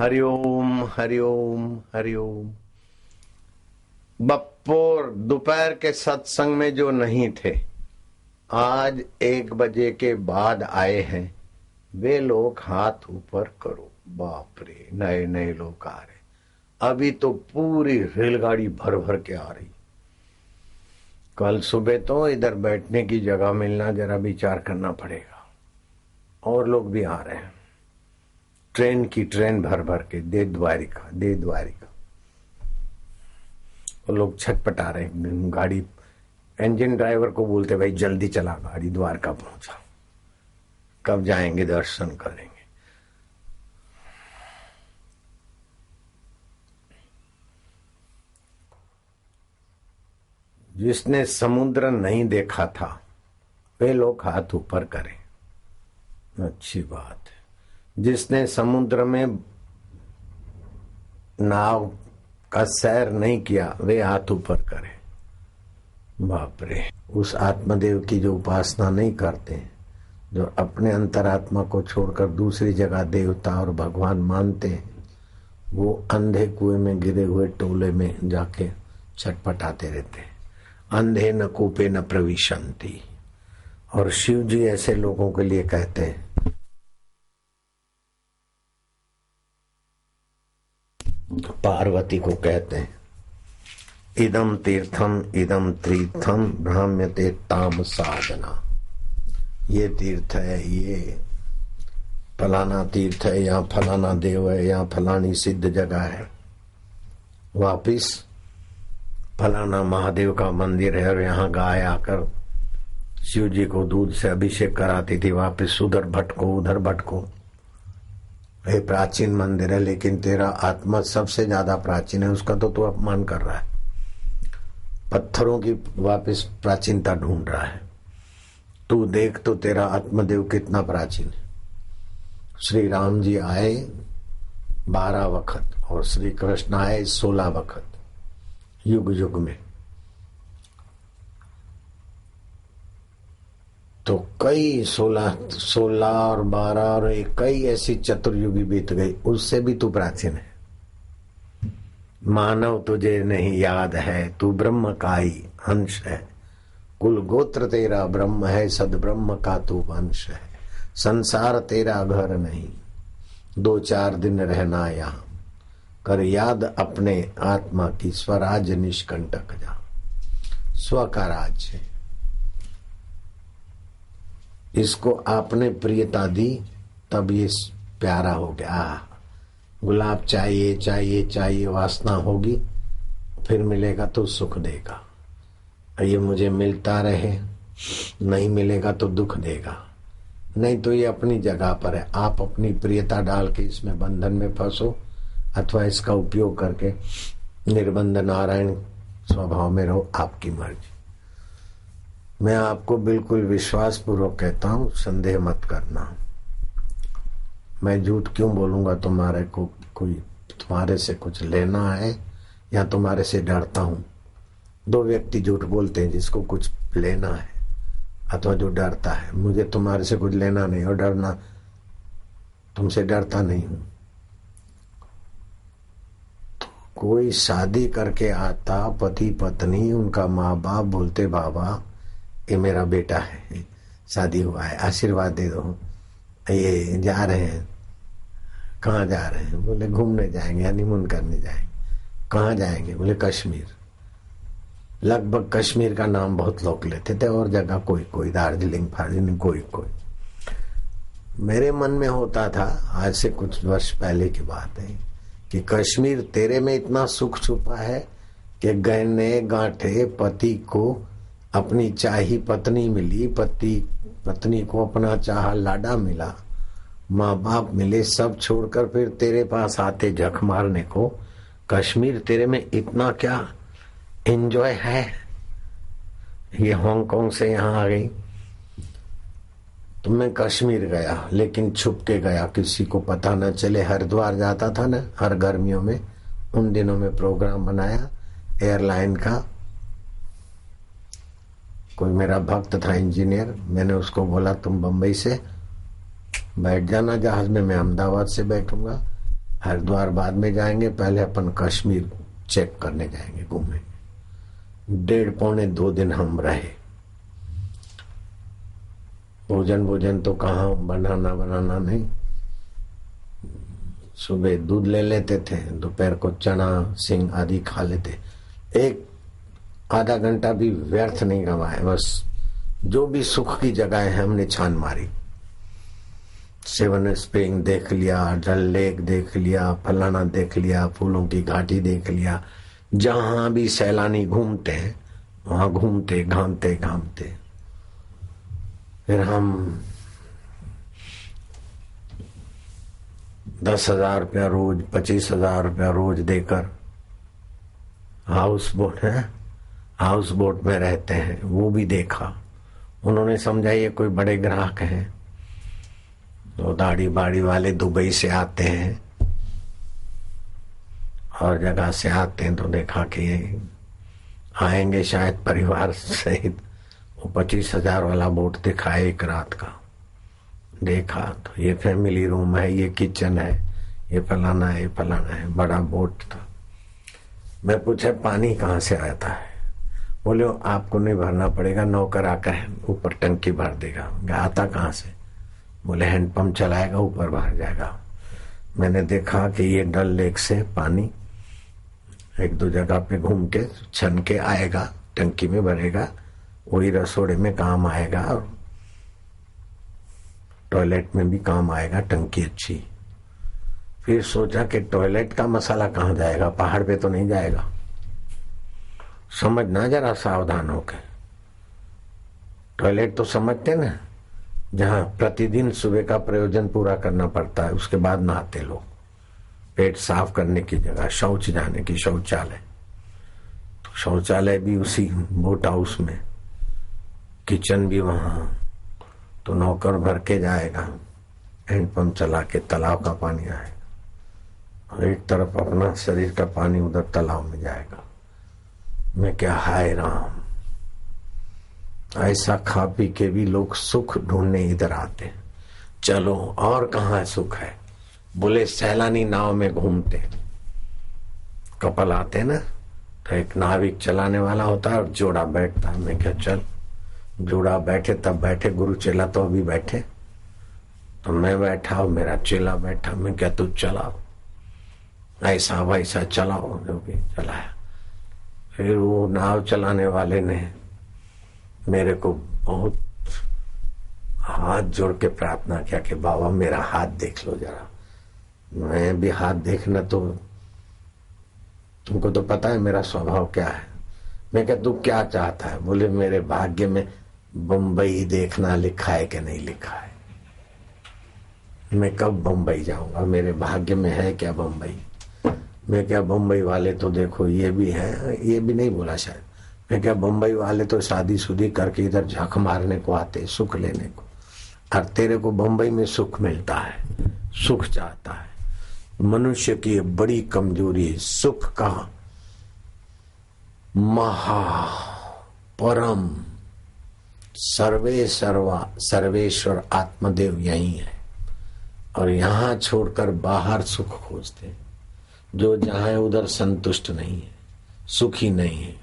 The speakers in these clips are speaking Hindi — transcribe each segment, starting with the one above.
हरिओम हरिओम हरिओम। बपोर दोपहर के सत्संग में जो नहीं थे, आज 1 बजे के बाद आए हैं, वे लोग हाथ ऊपर करो। बाप रे, नए नए लोग आ रहे। अभी तो पूरी रेलगाड़ी भर भर के आ रही। कल सुबह तो इधर बैठने की जगह मिलना जरा विचार करना पड़ेगा। और लोग भी आ रहे हैं, ट्रेन की ट्रेन भर भर के। दे द्वारिका वो लोग छटपटा रहे। गाड़ी इंजन ड्राइवर को बोलते, भाई जल्दी चला, गाड़ी द्वारका पहुंचा, कब जाएंगे, दर्शन करेंगे। जिसने समुद्र नहीं देखा था वे लोग हाथ ऊपर करें। अच्छी बात है। जिसने समुद्र में नाव का सैर नहीं किया वे हाथ ऊपर करें। बाप रे, उस आत्मदेव की जो उपासना नहीं करते, जो अपने अंतरात्मा को छोड़कर दूसरी जगह देवता और भगवान मानते हैं, वो अंधे कुएं में गिरे हुए टोले में जाके छटपटाते रहते हैं। अंधे न कूपे न प्रविशंति। और शिव जी ऐसे लोगों के लिए कहते हैं, पार्वती को कहते हैं, इदम तीर्थम इदम तीर्थम भ्राम्यते ताम साधना। ये तीर्थ है, ये फलाना तीर्थ है, यहाँ फलाना देव है, यहाँ फलानी सिद्ध जगह है। वापिस फलाना महादेव का मंदिर है और यहाँ गाय आकर शिव जी को दूध से अभिषेक कराती थी। वापिस उधर भटको उधर भटको। ये प्राचीन मंदिर है, लेकिन तेरा आत्मा सबसे ज्यादा प्राचीन है, उसका तो तू अपमान कर रहा है। पत्थरों की वापिस प्राचीनता ढूंढ रहा है। तू देख तो तेरा आत्मदेव कितना प्राचीन है। श्री राम जी आए 12 वक्त और श्री कृष्ण आए 16 वक्त, युग युग में। तो कई 16 और 12 और कई ऐसी चतुर्युगी बीत गई, उससे भी तू प्राचीन है। मानव तुझे नहीं याद है, तू ब्रह्म का ही अंश है। कुल गोत्र तेरा ब्रह्म है, सद ब्रह्म का तू वंश है। संसार तेरा घर नहीं, 2-4 दिन रहना यहाँ। कर याद अपने आत्मा की, स्वराज निष्कंटक जा। स्व का राज्य है, इसको आपने प्रियता दी तब ये प्यारा हो गया। गुलाब चाहिए चाहिए चाहिए, वासना होगी फिर मिलेगा तो सुख देगा। ये मुझे मिलता रहे, नहीं मिलेगा तो दुख देगा। नहीं तो ये अपनी जगह पर है। आप अपनी प्रियता डाल के इसमें बंधन में फंसो, अथवा इसका उपयोग करके निर्बंध नारायण स्वभाव में रहो, आपकी मर्जी। मैं आपको बिल्कुल विश्वास पूर्वक कहता हूं, संदेह मत करना। मैं झूठ क्यों बोलूंगा? तुम्हारे को कोई तुम्हारे से कुछ लेना है या तुम्हारे से डरता हूं? 2 व्यक्ति झूठ बोलते हैं, जिसको कुछ लेना है अथवा जो डरता है। मुझे तुम्हारे से कुछ लेना नहीं और डरना, तुमसे डरता नहीं हूं। तो कोई शादी करके आता, पति पत्नी, उनका माँ बाप बोलते, बाबा ये मेरा बेटा है, शादी हुआ है, आशीर्वाद दे दो। ये जा रहे हैं, कहाँ जा रहे हैं? बोले घूमने जाएंगे, हनीमून करने जाएंगे। कहाँ जाएंगे? बोले कश्मीर। लगभग कश्मीर का नाम बहुत लोग लेते थे, और जगह कोई कोई, दार्जिलिंग फार्जिलिंग कोई कोई। मेरे मन में होता था, आज से कुछ वर्ष पहले की बात है, कि कश्मीर तेरे में इतना सुख छुपा है कि गहने गांठे, पति को अपनी चाही पत्नी मिली, पत्नी को अपना चाहा लाडा मिला, माँ बाप मिले, सब छोड़कर फिर तेरे पास आते झक मारने को। कश्मीर तेरे में इतना क्या एंजॉय है? ये हांगकांग से यहाँ आ गई तो मैं कश्मीर गया, लेकिन छुप के गया, किसी को पता न चले। हरिद्वार जाता था ना हर गर्मियों में, उन दिनों में प्रोग्राम बनाया एयरलाइन का। कोई मेरा भक्त था इंजीनियर, मैंने उसको बोला तुम बंबई से बैठ जाना जहाज में, मैं अहमदाबाद से बैठूंगा। हरिद्वार बाद में जाएंगे, पहले अपन कश्मीर चेक करने जाएंगे, घूमेंगे। 1.5 पौने 2 दिन हम रहे। भोजन तो कहाँ, बनाना नहीं। सुबह दूध ले लेते थे, दोपहर को चना सिंग आदि खा लेते। एक आधा घंटा भी व्यर्थ नहीं गवाए। बस जो भी सुख की जगह है हमने छान मारी। सेवन स्प्रिंग देख लिया, डल लेक देख लिया, फलाना देख लिया, फूलों की घाटी देख लिया। जहां भी सैलानी घूमते हैं वहां घूमते घामते फिर हम 10,000 रुपया रोज, 25,000 रुपया रोज देकर हाउस बोट में रहते हैं। वो भी देखा। उन्होंने समझा ये कोई बड़े ग्राहक हैं, तो दाढ़ी बाड़ी वाले दुबई से आते हैं और जगह से आते हैं, तो देखा कि ये आएंगे शायद परिवार सहित। वो 25,000 वाला बोट दिखा एक रात का। देखा तो ये फैमिली रूम है, ये किचन है, ये फलाना है, बड़ा बोट था। मैं पूछा पानी कहाँ से आता है? बोले आपको नहीं भरना पड़ेगा, नौकर आकर ऊपर टंकी भर देगा। आता कहाँ से? बोले हैंडपंप चलाएगा, ऊपर भर जाएगा। मैंने देखा कि ये डल लेक से पानी 1-2 जगह पे घूम के छन के आएगा, टंकी में भरेगा, वही रसोड़े में काम आएगा और टॉयलेट में भी काम आएगा, टंकी अच्छी। फिर सोचा कि टॉयलेट का मसाला कहाँ जाएगा, पहाड़ पे तो नहीं जाएगा। समझना जरा सावधान होकर। टॉयलेट तो समझते ना, जहां प्रतिदिन सुबह का प्रयोजन पूरा करना पड़ता है, उसके बाद नहाते लोग। पेट साफ करने की जगह, शौच जाने की, शौचालय। तो शौचालय भी उसी बोट हाउस में, किचन भी वहां। तो नौकर भर के जाएगा, हैंडपंप चला के तालाब का पानी आएगा और एक तरफ अपना शरीर का पानी उधर तालाब में जाएगा। मैं क्या, हाय राम, ऐसा खा पी के भी लोग सुख ढूंढने इधर आते। चलो और कहाँ सुख है? बोले सैलानी नाव में घूमते, कपल आते ना, तो एक नाविक चलाने वाला होता है और जोड़ा बैठता है। मैं क्या, चल जोड़ा बैठे, तब बैठे, गुरु चेला तो अभी बैठे, तो मैं बैठा और मेरा चेला बैठा। मैं क्या, तू चलाओ, ऐसा वैसा चलाओ, जो भी चलाया। फिर वो नाव चलाने वाले ने मेरे को बहुत हाथ जोड़ के प्रार्थना किया कि बाबा मेरा हाथ देख लो जरा। मैं भी हाथ देखना, तो तुमको तो पता है मेरा स्वभाव क्या है। मैं क्या, तू क्या चाहता है? बोले मेरे भाग्य में बम्बई देखना लिखा है कि नहीं लिखा है। मैं कब बम्बई जाऊंगा? मेरे भाग्य में है क्या बम्बई? मैं क्या, बम्बई वाले तो देखो ये भी है, ये भी नहीं बोला शायद। मैं क्या, बम्बई वाले तो शादी करके इधर झक मारने को आते, सुख लेने को, और तेरे को बम्बई में सुख मिलता है, सुख चाहता है। मनुष्य की बड़ी कमजोरी, सुख का महा परम सर्वेश्वर आत्मदेव यही है, और यहां छोड़कर बाहर सुख खोजते। जो जहां है उधर संतुष्ट नहीं है, सुखी नहीं है।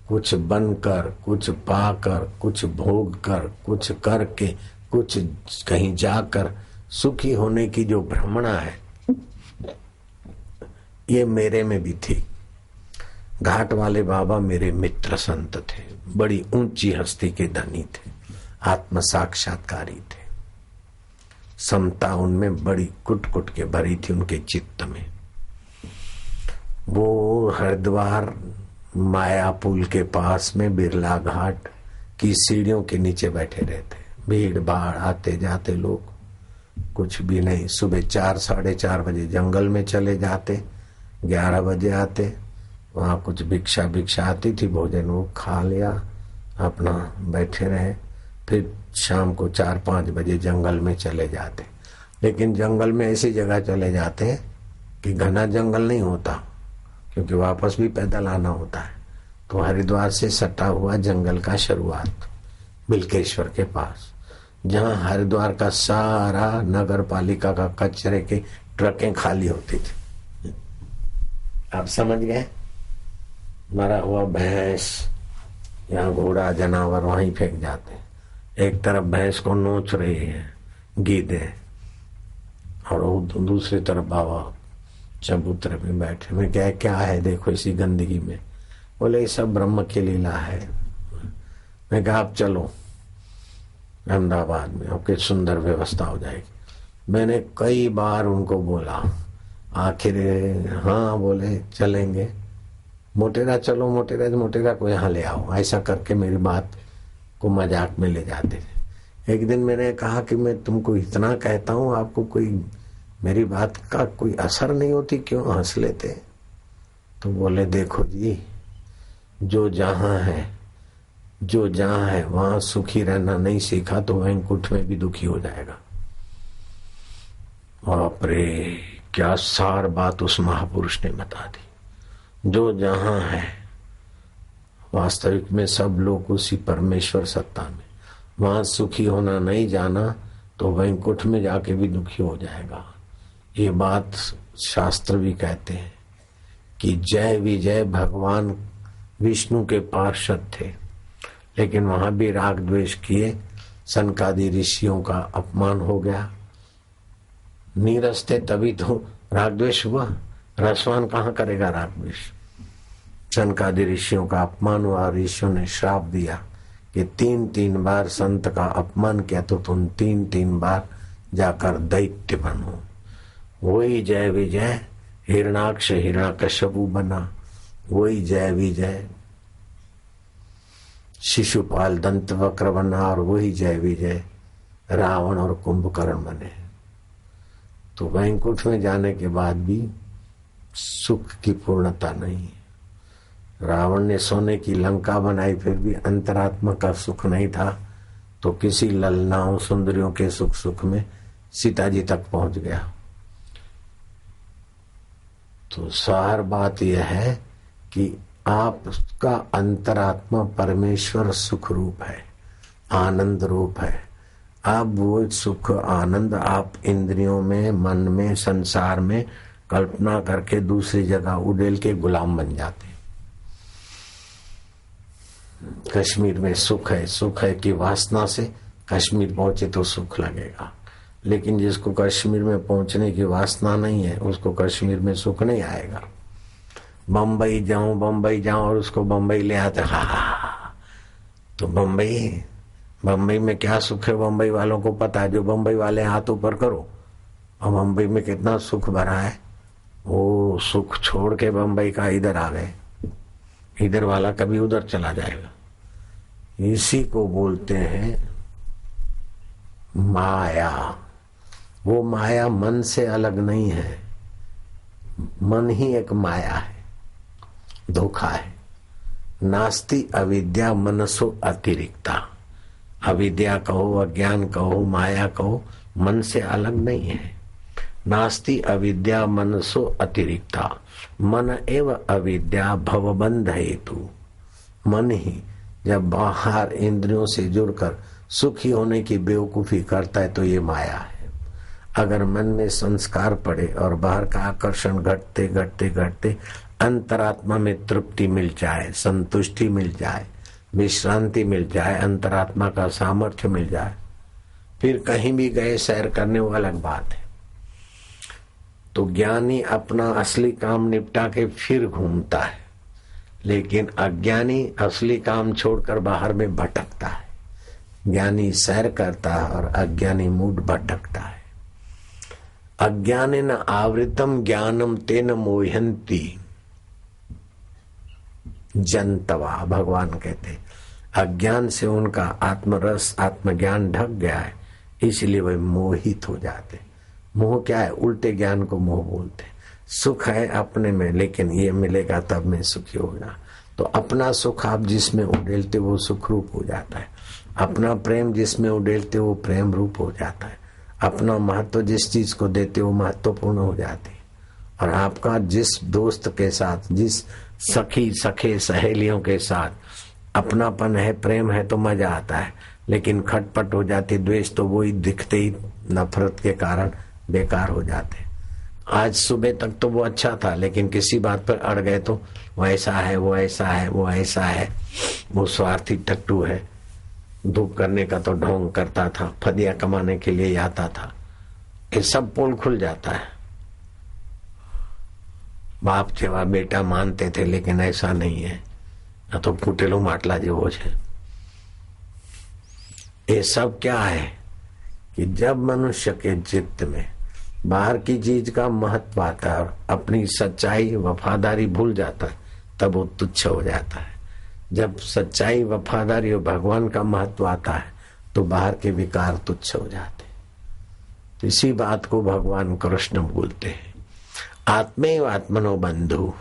कुछ बनकर, कुछ पाकर, कुछ भोग कर, कुछ करके, कुछ कहीं जाकर सुखी होने की जो भ्रमणा है, ये मेरे में भी थी। घाट वाले बाबा मेरे मित्र संत थे, बड़ी ऊंची हस्ती के धनी थे, आत्म साक्षात्कारी थे। समता उनमें बड़ी कुट कुट के भरी थी उनके चित्त में। वो हरिद्वार माया पुल के पास में बिरला घाट की सीढ़ियों के नीचे बैठे रहते। भीड़ भाड़, आते जाते लोग, कुछ भी नहीं। सुबह 4, 4:30 बजे जंगल में चले जाते, 11 बजे आते। वहां कुछ भिक्षा आती थी, भोजन वो खा लिया, अपना बैठे रहे। फिर शाम को 4-5 बजे जंगल में चले जाते। लेकिन जंगल में ऐसी जगह चले जाते कि घना जंगल नहीं होता, क्योंकि वापस भी पैदल आना होता है। तो हरिद्वार से सटा हुआ जंगल का शुरुआत बिलकेश्वर के पास, जहां हरिद्वार का सारा नगर पालिका का कचरे के ट्रकें खाली होती थी। आप समझ गए? मरा हुआ भैंस या घोड़ा जानवर वहीं फेंक जाते। एक तरफ भैंस को नोच रही है गीदे और वो दूसरी तरफ बाबा चबूतरे में बैठे। मैं क्या है देखो इसी गंदगी में। बोले ये सब ब्रह्म की लीला है। मैं कहा आप चलो अहमदाबाद में, आपकी सुंदर व्यवस्था हो जाएगी। मैंने कई बार उनको बोला, आखिर हाँ बोले चलेंगे। मोटेरा चलो, मोटेरा को यहाँ ले आओ, ऐसा करके मेरी बात को मजाक में ले जाते थे। एक दिन मैंने कहा कि मैं तुमको इतना कहता हूँ, आपको कोई मेरी बात का कोई असर नहीं होती, क्यों हंस लेते? तो बोले देखो जी, जो जहाँ है वहां सुखी रहना नहीं सीखा तो वैकुंठ में भी दुखी हो जाएगा। बाप रे, क्या सार बात उस महापुरुष ने बता दी। जो जहाँ है वास्तविक में सब लोग उसी परमेश्वर सत्ता में, वहां सुखी होना नहीं जाना तो वैकुंठ में जाके भी दुखी हो जाएगा। ये बात शास्त्र भी कहते हैं कि जय विजय भगवान विष्णु के पार्षद थे, लेकिन वहां भी राग द्वेष किए, सनकादि ऋषियों का अपमान हो गया। नीरस थे तभी तो राग द्वेष हुआ, रसवान कहाँ करेगा राग द्वेष। सनकादि ऋषियों का अपमान हुआ, ऋषियों ने श्राप दिया कि 3 बार संत का अपमान किया तो तुम 3 बार जाकर दैत्य बनो। वही जय विजय हिरणाक्ष हिरण्यकश्यपु बना, वही जय विजय शिशुपाल दंत वक्र बना, और वही जय विजय रावण और कुंभकर्ण बने। तो वैकुंठ में जाने के बाद भी सुख की पूर्णता नहीं है। रावण ने सोने की लंका बनाई, फिर भी अंतरात्मा का सुख नहीं था, तो किसी ललनाओं सुंदरियों के सुख में सीता जी तक पहुंच गया। तो सार बात यह है कि आपका अंतरात्मा परमेश्वर सुख रूप है, आनंद रूप है। अब वो सुख आनंद आप इंद्रियों में, मन में, संसार में कल्पना करके दूसरी जगह उड़ेल के गुलाम बन जाते। कश्मीर में सुख है कि वासना से कश्मीर पहुंचे तो सुख लगेगा, लेकिन जिसको कश्मीर में पहुंचने की वासना नहीं है उसको कश्मीर में सुख नहीं आएगा। बम्बई जाऊं और उसको बम्बई ले आते, हा तो बम्बई में क्या सुख है बम्बई वालों को पता है। जो बम्बई वाले हाथ ऊपर करो, और बम्बई में कितना सुख भरा है, वो सुख छोड़ के बम्बई का इधर आ गए, इधर वाला कभी उधर चला जाएगा। इसी को बोलते हैं माया। वो माया मन से अलग नहीं है, मन ही एक माया है, धोखा है। नास्ति अविद्या मनसो अतिरिक्ता। अविद्या कहो, अज्ञान कहो, माया कहो, मन से अलग नहीं है। नास्ति अविद्या मनसो अतिरिक्ता। मन एव अविद्या भवबंध हेतु। मन ही जब बाहर इंद्रियों से जुड़कर सुखी होने की बेवकूफी करता है तो ये माया है। अगर मन में संस्कार पड़े और बाहर का आकर्षण घटते घटते घटते अंतरात्मा में तृप्ति मिल जाए, संतुष्टि मिल जाए, विश्रांति मिल जाए, अंतरात्मा का सामर्थ्य मिल जाए, फिर कहीं भी गए सैर करने वो अलग बात है। तो ज्ञानी अपना असली काम निपटा के फिर घूमता है, लेकिन अज्ञानी असली काम छोड़कर बाहर में भटकता है। ज्ञानी सैर करता है और अज्ञानी मूड भटकता है। अज्ञानेन आवृतम ज्ञानम तेन मोहयन्ति जंतवा। भगवान कहते अज्ञान से उनका आत्मरस आत्मज्ञान ढक गया है, इसलिए वे मोहित हो जाते। मोह क्या है? उल्टे ज्ञान को मोह बोलते। सुख है अपने में, लेकिन ये मिलेगा तब मैं सुखी होगा। तो अपना सुख आप जिसमें उड़ेलते वो सुख रूप हो जाता है। अपना प्रेम जिसमें उड़ेलते वो प्रेम रूप हो जाता है। अपना महत्व जिस चीज को देते वो महत्वपूर्ण हो जाती है। और आपका जिस दोस्त के साथ, जिस सखी सखे सहेलियों के साथ अपनापन है, प्रेम है, तो मजा आता है। लेकिन खटपट हो जाती, द्वेष, तो वही दिखते ही नफरत के कारण बेकार हो जाते। आज सुबह तक तो वो अच्छा था, लेकिन किसी बात पर अड़ गए तो वो ऐसा है, वो ऐसा है, वो ऐसा है, वो स्वार्थी टट्टू है, धूप करने का तो ढोंग करता था, फदिया कमाने के लिए आता था। ये सब पोल खुल जाता है। बाप जेवा बेटा मानते थे, लेकिन ऐसा नहीं है, न तो फूटेलो માટલા જેવો છે। ये सब क्या है कि जब मनुष्य के चित्त में बाहर की चीज का महत्व आता है और अपनी सच्चाई वफादारी भूल जाता है, तब वो तुच्छ हो जाता है। जब सच्चाई वफादारी और भगवान का महत्व आता है तो बाहर के विकार तुच्छ हो जाते हैं। इसी बात को भगवान कृष्ण बोलते हैं, आत्मेव आत्मनो बंधु।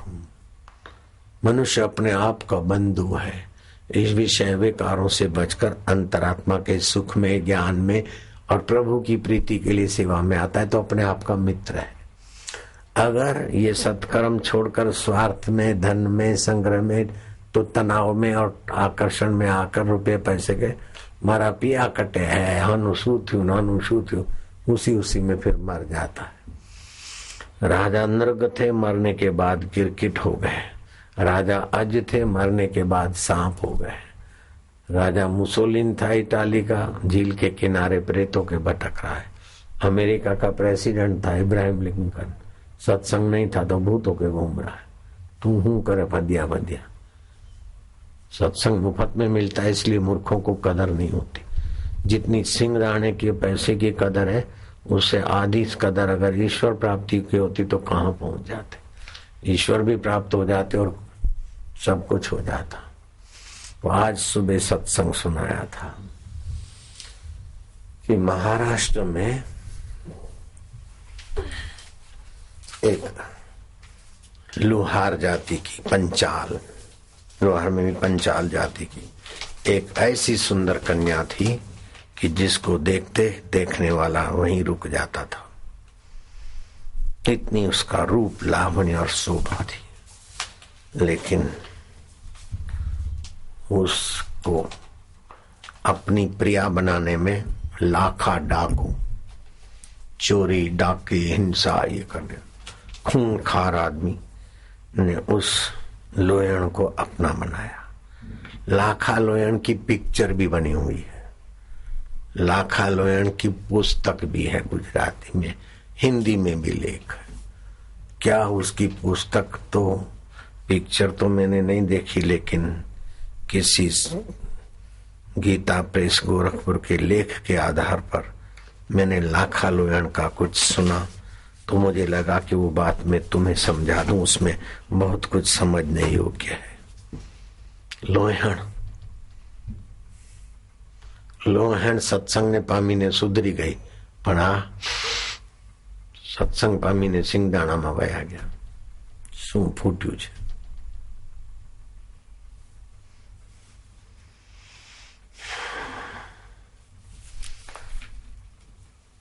मनुष्य अपने आप का बंधु है। इस विषय विकारों से बचकर अंतरात्मा के सुख में, ज्ञान में और प्रभु की प्रीति के लिए सेवा में आता है तो अपने आप का मित्र है। अगर ये सत्कर्म छोड़कर स्वार्थ में, धन में, संग्रह में, तो तनाव में और आकर्षण में आकर रुपये पैसे के मारा पिया कटे है, हानु शू थ्यू नानु शू थ्यू, उसी में फिर मर जाता है। राजा नृग थे, मरने के गिर गिरगिट हो गए। राजा अज थे, मरने के बाद सांप हो गए। राजा मुसोलिन था इटाली का, झील के किनारे प्रेतों के भटक रहा है। अमेरिका का प्रेसिडेंट था इब्राहिम लिंकन, सत्संग नहीं था तो भूतों के घूम रहा है। तू हूं करे फदिया फदिया। सत्संग मुफ्त में मिलता है, इसलिए मूर्खों को कदर नहीं होती। जितनी सिंह राणे के पैसे की कदर है, उससे आधी कदर अगर ईश्वर प्राप्ति की होती तो कहाँ पहुंच जाते। ईश्वर भी प्राप्त हो जाते और सब कुछ हो जाता। तो आज सुबह सत्संग सुनाया था कि महाराष्ट्र में एक लोहार जाति की, पंचाल, लोहार में भी पंचाल जाति की एक ऐसी सुंदर कन्या थी कि जिसको देखते देखने वाला वहीं रुक जाता था। इतनी उसका रूप, लावण्य और शोभा थी। लेकिन उसको अपनी प्रिया बनाने में लाखा डाकू, चोरी, डाके, हिंसा ये करने, खूंखार आदमी ने उस लोयण को अपना बनाया। लाखा लोयण की पिक्चर भी बनी हुई है, लाखा लोयण की पुस्तक भी है गुजराती में, हिंदी में भी लेख है। क्या उसकी पुस्तक, तो पिक्चर तो मैंने नहीं देखी, लेकिन किसी गीता प्रेस गोरखपुर के लेख के आधार पर मैंने लाखा लोयण का कुछ सुना, तो मुझे लगा कि वो बात मैं तुम्हें समझा दूं। उसमें बहुत कुछ समझने योग्य है। लोहण सत्संग ने पामीने सुधरी गई, पण आ सत्संग पामीने सिंगदाणाમાં વયા ગયા। શું ફૂટ્યું છે?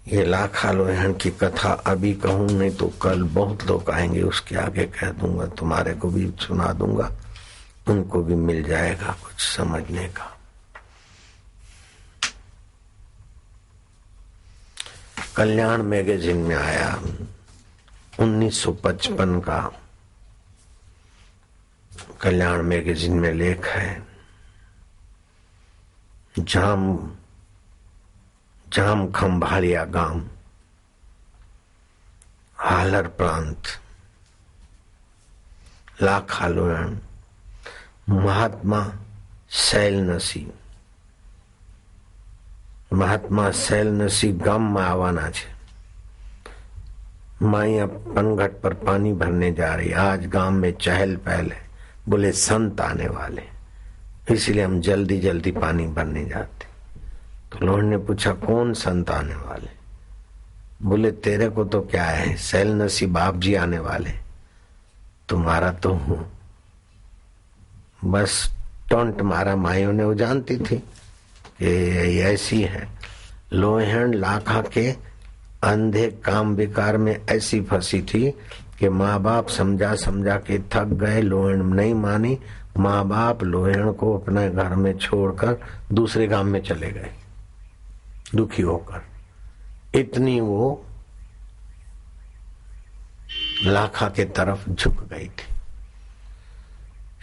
ये लाखा लोहण की कथा अभी कहूं नहीं तो कल बहुत लोग आएंगे, उसके आगे कह दूंगा, तुम्हारे को भी सुना दूंगा, उनको भी मिल जाएगा कुछ समझने का। कल्याण मैगजीन में आया 1955 का कल्याण मैगजीन में लेख है, जाम खंभालिया गांव, हालर प्रांत, लाखा लोयण, महात्मा सैलनसी। महात्मा सैलनसी गांव में आवाना छे। माइया पनघट पर पानी भरने जा रही। आज गांव में चहल पहल है, बोले संत आने वाले, इसलिए हम जल्दी जल्दी पानी भरने जाते। तो लोगों ने पूछा कौन संत आने वाले? बोले तेरे को तो क्या है, सैलनसी बाप जी आने वाले, तुम्हारा तो हूं। बस टोंट मारा। माइयों ने वो जानती थी कि ऐसी है। लोहण लाखा के अंधे काम विकार में ऐसी फंसी थी कि माँ बाप समझा समझा के थक गए, लोहण नहीं मानी। माँ बाप लोहण को अपने घर में छोड़कर दूसरे गांव में चले गए दुखी होकर। इतनी वो लाखा के तरफ झुक गई थी।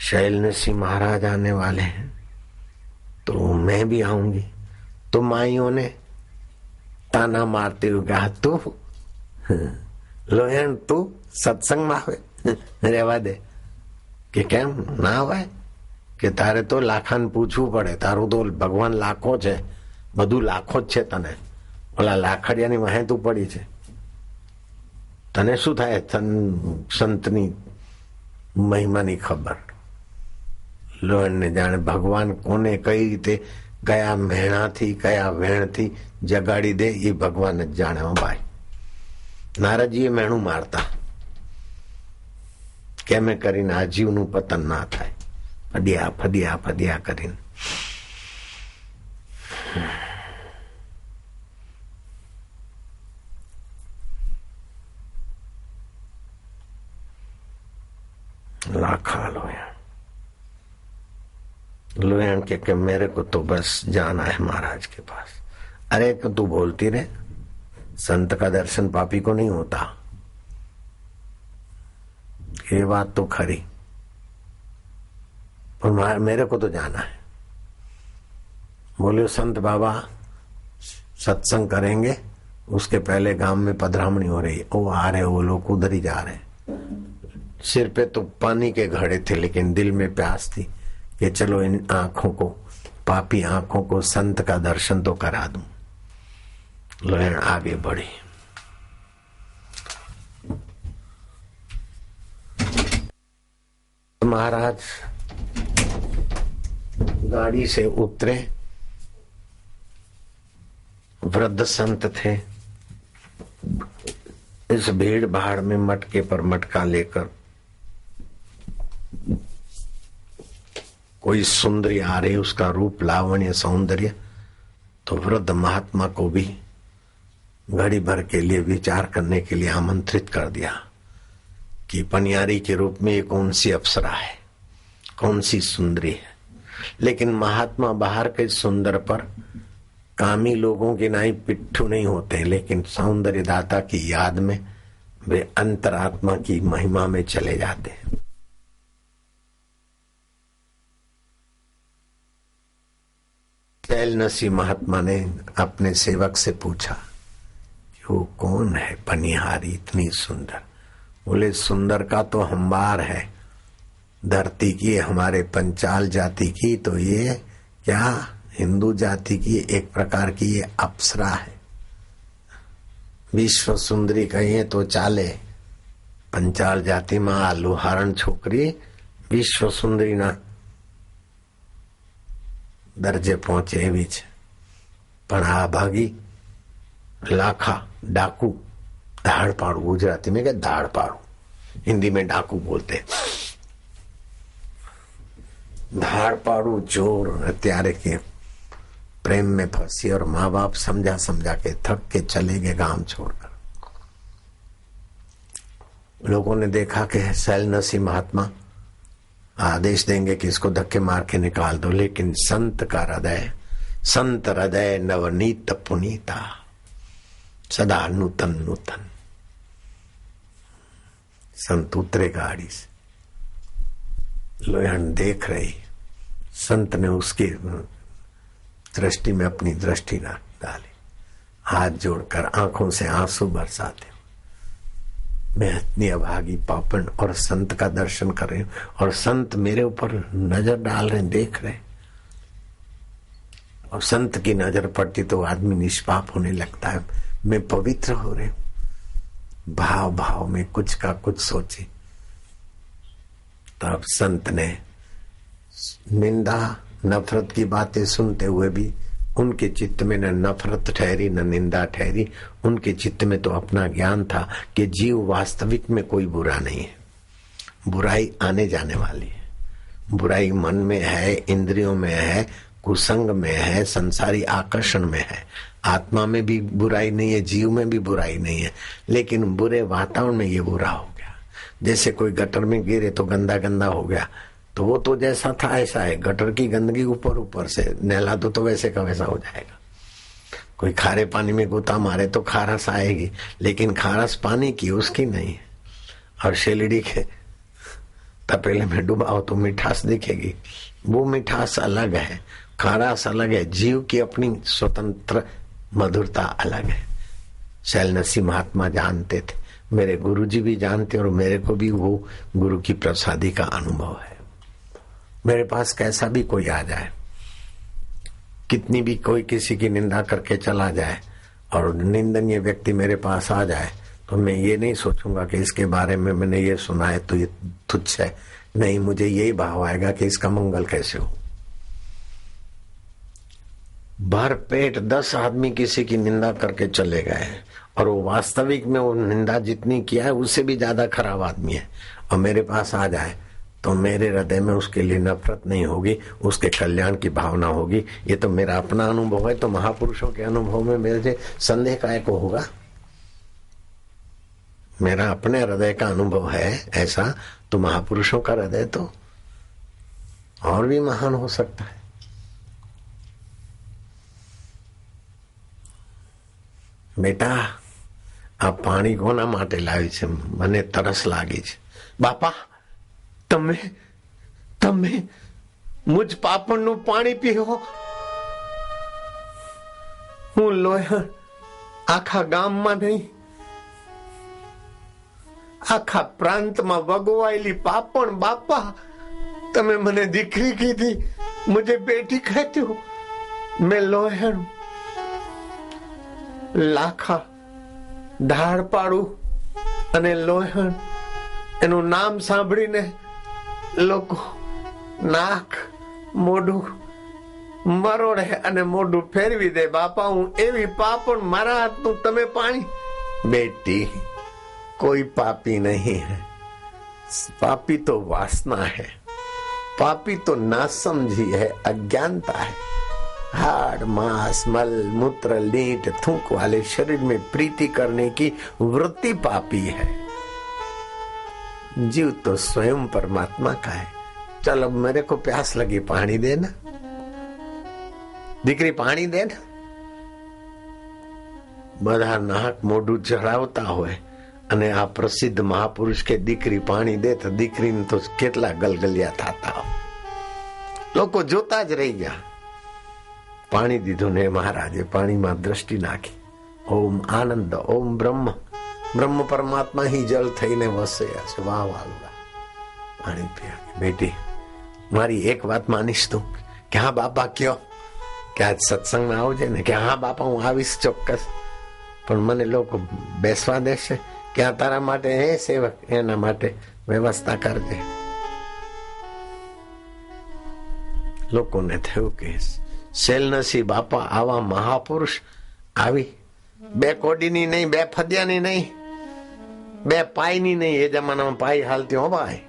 शैल नरसिंह महाराज आने वाले हैं तो मैं भी आऊंगी। तो माइयों ने ताना मारते हुए कहा, तू लोहण तू सत्संग में आवे रेवा दे કે કેમ ના આવે કે તારે તો લાખાને પૂછવું પડે, તારું તો ભગવાન લાખો છે, બધું લાખો જ છે, તને ઓલા લાખડિયાની વાહે તું પડી છે, તને શું થાય સંતની મહિમાની ખબર। લોહણને જાણે ભગવાન કોને કઈ રીતે કયા મહેણાથી કયા વેણથી જગાડી દે એ ભગવાન જ જાણે। ભાઈ નારદજીએ મહેણું મારતા કેમે કરીને આ જીવનું પતન ના થાય, ફદિયા ફદિયા ફદિયા કરીને। लाखा लोहण के मेरे को तो बस जाना है महाराज के पास। अरे तू बोलती रहे, संत का दर्शन पापी को नहीं होता, ये बात तो खरी, पर मेरे को तो जाना है। बोले संत बाबा सत्संग करेंगे, उसके पहले गांव में पधरामणी हो रही है, वो आ रहे, वो लोग उधर ही जा रहे। सिर पे तो पानी के घड़े थे लेकिन दिल में प्यास थी कि चलो इन आंखों को, पापी आंखों को संत का दर्शन तो करा दूं। लोहण आगे बढ़ी। महाराज गाड़ी से उतरे, वृद्ध संत थे। इस भीड़ भाड़ में मटके पर मटका लेकर कोई सुंदरी आ रही, उसका रूप लावण्य सौंदर्य तो वृद्ध महात्मा को भी घड़ी भर के लिए विचार करने के लिए आमंत्रित कर दिया कि पनियारी के रूप में ये कौन सी अप्सरा है, कौन सी सुंदरी है। लेकिन महात्मा बाहर के सुंदर पर कामी लोगों के नाई पिट्ठू नहीं होते, लेकिन सौंदर्य दाता की याद में वे अंतरात्मा की महिमा में चले जाते हैं। शैल नरसिंह महात्मा ने अपने सेवक से पूछा कि वो कौन है पनिहारी इतनी सुंदर। बोले सुंदर का तो हम्बार है, धरती की हमारे पंचाल जाति की, तो ये क्या हिंदू जाति की एक प्रकार की ये अप्सरा है। विश्व सुंदरी कहिए तो चाले, पंचाल जाति में आ लोहारण छोकरी विश्व सुंदरी ना दर्जे पहुंचे एवी छे। पण आ भागी लाखा डाकू, धाड़ पाड़ू, गुजराती में क्या धाड़ पाड़ू, हिंदी में डाकू बोलते, धाड़ पाड़ू चोर हत्यारे के प्रेम में फंसी और माँ बाप समझा समझा के थक के चले गए गांव छोड़कर। लोगों ने देखा कि शैल नरसिंह महात्मा आदेश देंगे कि इसको धक्के मार के निकाल दो, लेकिन संत का हृदय, संत हृदय नवनीत पुनीता, सदा नूतन नूतन। संत उतरे गाड़ी से, लोहण देख रही, संत ने उसकी दृष्टि में अपनी दृष्टि न डाली, हाथ जोड़कर आंखों से आंसू बरसाते, मैं इतनी अभागी पापन और संत का दर्शन कर रही हूं और संत मेरे ऊपर नजर डाल रहे, देख रहे, और संत की नजर पड़ती तो आदमी निष्पाप होने लगता है, मैं पवित्र हो रही हूं। भाव भाव में कुछ का कुछ सोचे। तब संत ने निंदा नफरत की बातें सुनते हुए भी उनके चित्त में न नफरत ठहरी न निंदा ठहरी। उनके चित्त में तो अपना ज्ञान था कि जीव वास्तविक में कोई बुरा नहीं है, बुराई आने जाने वाली है, बुराई मन में है, इंद्रियों में है, कुसंग में है, संसारी आकर्षण में है। आत्मा में भी बुराई नहीं है, जीव में भी बुराई नहीं है, लेकिन बुरे वातावरण में ये बुरा हो गया। जैसे कोई गटर में गिरे तो गंदा गंदा हो गया, तो वो तो जैसा था ऐसा है, गटर की गंदगी ऊपर ऊपर से नहला दो तो वैसे का वैसा हो जाएगा। कोई खारे पानी में गोता मारे तो खारस आएगी, लेकिन खारस पानी की उसकी नहीं है। और शेलड़ी के तपेले में डुबाओ तो मिठास दिखेगी। वो मिठास अलग है, खारास अलग है, जीव की अपनी स्वतंत्र मधुरता अलग है। शैलनसी महात्मा जानते थे, मेरे गुरुजी भी जानते, और मेरे को भी वो गुरु की प्रसादी का अनुभव है। मेरे पास कैसा भी कोई आ जाए, कितनी भी कोई किसी की निंदा करके चला जाए और निंदनीय व्यक्ति मेरे पास आ जाए, तो मैं ये नहीं सोचूंगा कि इसके बारे में मैंने ये सुना है तो ये तुच्छ है। नहीं, मुझे यही भाव आएगा कि इसका मंगल कैसे हो। भर पेट 10 आदमी किसी की निंदा करके चले गए और वो वास्तविक में वो निंदा जितनी किया है उससे भी ज्यादा खराब आदमी है, और मेरे पास आ जाए तो मेरे हृदय में उसके लिए नफरत नहीं होगी, उसके कल्याण की भावना होगी। ये तो मेरा अपना अनुभव है, तो महापुरुषों के अनुभव में मेरे संदेह काय को होगा? मेरा अपने हृदय का अनुभव है ऐसा, तो महापुरुषों का हृदय तो और भी महान हो सकता है। बेटा, આ પાણી કોના માટે લાવી છે? મને તરસ લાગી છે. બાપા, તમે તમે મુજ પાપણનું પાણી પીઓ. હું લોહી આખા ગામમાં નહીં, આખા પ્રાંતમાં વગવાયેલી પાપણ. બાપા, તમે મને દીકરી કીધી, મુજે બેટી કહેતી હો. મેં લોહણ લાખા ઢાળ પાડું અને લોહણ એનું નામ સાંભળીને લોકો નાક મોઢું મરોડે અને મોઢું ફેરવી દે. બાપા, હું એવી પાપણ, મારા હાથનું તમે પાણી. बेटी, कोई पापी नहीं है. पापी तो वासना है, पापी तो नासमझी है, अज्ञानता है. हाड़ मांस मल मूत्र लीट थूक वाले शरीर में प्रीति करने की वृत्ति पापी है. जीव तो स्वयं परमात्मा का है. चल, अब मेरे को प्यास लगी, पानी देना. दीकरी पानी देना. બધા નાક મોઢું ચડાવતા હોય અને આ પ્રસિદ્ધ મહાપુરુષ કે દીકરી પાણી દે તો દીકરીને તો કેટલા ગલગલિયા થતા હોય. લોકો જોતા જ રહી ગયા. પાણી દીધું ને મહારાજે પાણીમાં દ્રષ્ટિ નાખી. ઓમ આનંદ, ઓમ બ્રહ્મ. બ્રહ્મ પરમાત્મા ही જલ થઈને વસે છે. વાહ વાહ વાહ. પાણી પીયા. બેટી, મારી એક વાત માનીશ તું કે હા બાપા કયો કે આજ સત્સંગમાં આવજે ને? કે હા બાપા, હું આવીશ ચોક્કસ. પણ મને લોકો બેસવા દેશે? કે આ તારા માટે હે સેવક, એના માટે વ્યવસ્થા કરજે. લોકોને થયું કે શેલનસી બાપા આવા મહાપુરુષ, આવી બે કોડીની નહીં, બે ફદિયાની નહીં, બે પાયની નહીં. એ જમાનામાં પાય હાલતી હો ભાઈ.